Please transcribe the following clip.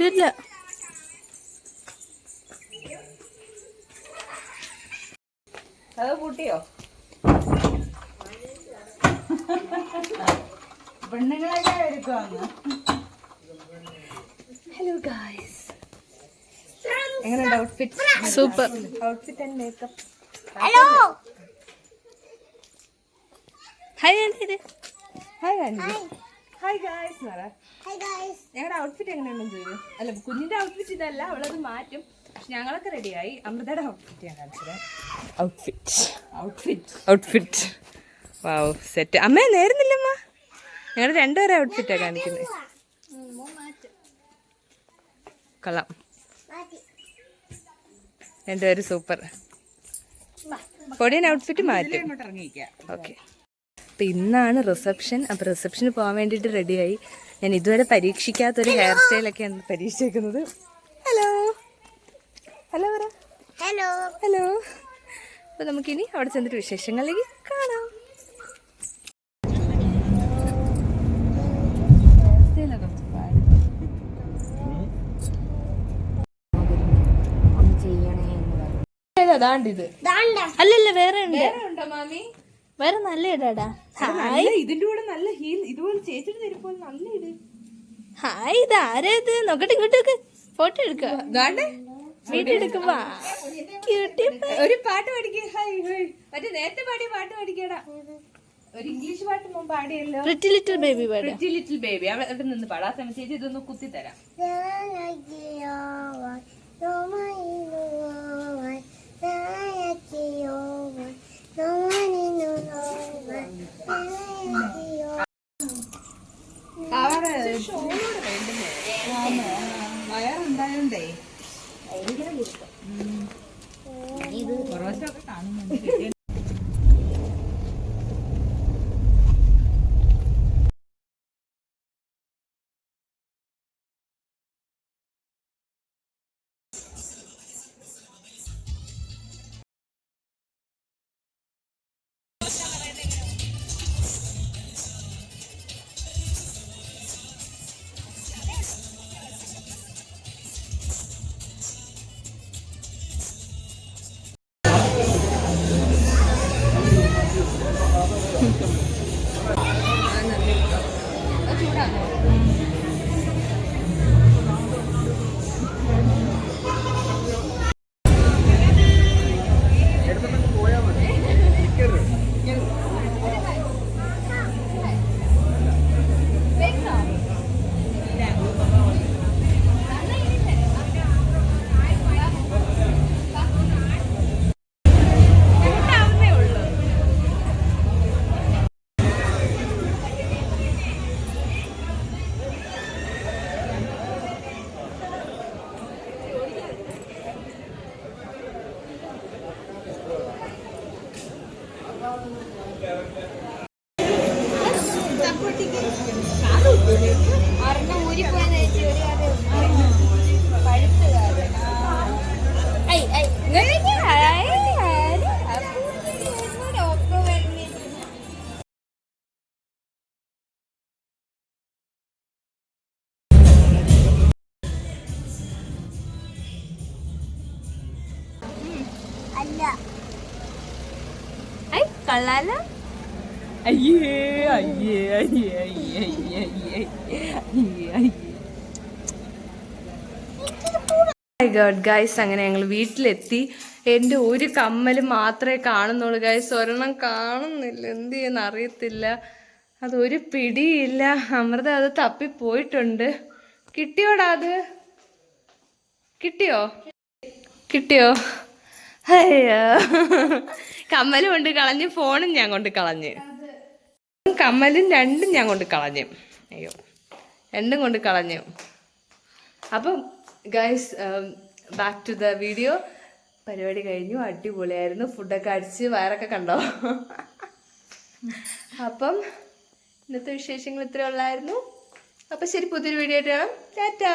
ഇല്ല. അത് പൂട്ടിയോ? പെണ്ണുങ്ങളൊക്കെ എടുക്കുവാന്ന്. ഹലോ ഗായ്സ്, എങ്ങനെയുണ്ട് outfit? Super. Outfit and makeup. Hello hi aunty. Hi aunty. Hi guys പറ. Hi guys. ഞങ്ങളുടെ ഔട്ട്ഫിറ്റ് എങ്ങനെയുണ്ടെന്ന് ചോദിച്ചു. അല്ല, കുഞ്ഞിന്റെ ഔട്ട്ഫിറ്റ് ഇതല്ല, അവളത് മാറ്റും. ഞങ്ങളൊക്കെ റെഡിയായി. അമൃതയുടെ ഔട്ട്ഫിറ്റ് ഞാൻ കാണിച്ചത്. ഔട്ട്ഫിറ്റ് വാവ്, സെറ്റ്. അമ്മ നേരുന്നില്ലമ്മ, ഞങ്ങളുടെ രണ്ടുപേരെ ഔട്ട്ഫിറ്റാണ് കാണിക്കുന്നത്. കൊള്ളാം, രണ്ടുപേരും സൂപ്പർ. കൊടിയൻ ഔട്ട്ഫിറ്റ് മാറ്റും. ഓക്കെ, അപ്പം ഇന്നാണ് റിസപ്ഷൻ. അപ്പോൾ റിസപ്ഷന് പോകാൻ വേണ്ടിയിട്ട് റെഡിയായി. ഞാൻ ഇതുവരെ പരീക്ഷിക്കാത്തൊരു ഹെയർ സ്റ്റൈലൊക്കെയാണ് പരീക്ഷിക്കുന്നത്. ഹലോ ഹലോ പറ. Hello hello. അപ്പോൾ നമുക്കിനി അവിടെ ചെന്നിട്ട് വിശേഷങ്ങളിലേക്ക് കാണാം. അതാണ്ടിത്. അല്ലല്ല, വേറെ ഉണ്ട്. ഉണ്ടോ മാമി? വേറെ നല്ല ഇടാടാ. ഇതിന്റെ കൂടെ നല്ല ഹീൽ ഇതുപോലെ ചേച്ചിട്ട് തരുമ്പോൾ നല്ല ഇട്. ഹായ്, ഇത് ആരാ ഇത്? നോക്കട്ടെ, ഇങ്ങോട്ടേക്ക് ഫോട്ടോ എടുക്കുക. വീഡിയോ എടുക്കുമ്പോ ഒരു പാട്ട് പഠിക്കുക. മറ്റേ നേരത്തെ പാടിയ പാട്ട് പഠിക്കടാ. ഒരു ഇംഗ്ലീഷ് പാട്ട് മുമ്പ് പാടിയല്ലോ, pretty little baby. Pretty little baby. അവിടെ നിന്ന് പാടാ. സമയം ചേച്ചി ഇതൊന്ന് കുത്തി തരാം. വയറുണ്ടായോണ്ടേ കുറവൊക്കെ കാണുന്നുണ്ട്. കള്ളാല. അയ്യേ അയ്യേ അയ്യേ അയ്യേ അയ്യേ അയ്യേ അയ്യേ ഗോഡ് ഗൈസ്, അങ്ങനെ ഞങ്ങൾ വീട്ടിലെത്തി. എൻ്റെ ഒരു കമ്മൽ മാത്രമേ കാണുന്നുള്ളൂ ഗൈസ്, ഒരെണ്ണം കാണുന്നില്ല. എന്ത് ചെയ്യുന്ന അറിയത്തില്ല, അതൊരു പിടിയില്ല. അമൃത അത് തപ്പിപ്പോയിട്ടുണ്ട്. കിട്ടിയോടാ? അത് കിട്ടിയോ? കിട്ടിയോ? അയ്യോ, കമ്മലും കൊണ്ട് കളഞ്ഞ്, ഫോണും ഞാൻ കൊണ്ട് കളഞ്ഞ്, കമ്മലും രണ്ടും ഞാൻ കൊണ്ട് കളഞ്ഞു. അയ്യോ, രണ്ടും കൊണ്ട് കളഞ്ഞു. അപ്പം guys, back to the video. പരിപാടി കഴിഞ്ഞു, അടിപൊളിയായിരുന്നു. ഫുഡൊക്കെ അടിച്ച് വയറൊക്കെ കണ്ടോ. അപ്പം ഇന്നത്തെ വിശേഷങ്ങൾ ഇത്രേ ഉള്ളായിരുന്നു. അപ്പം ശരി, പുതിയൊരു വീഡിയോ ആയിട്ട് കാണാം. ടാറ്റാ.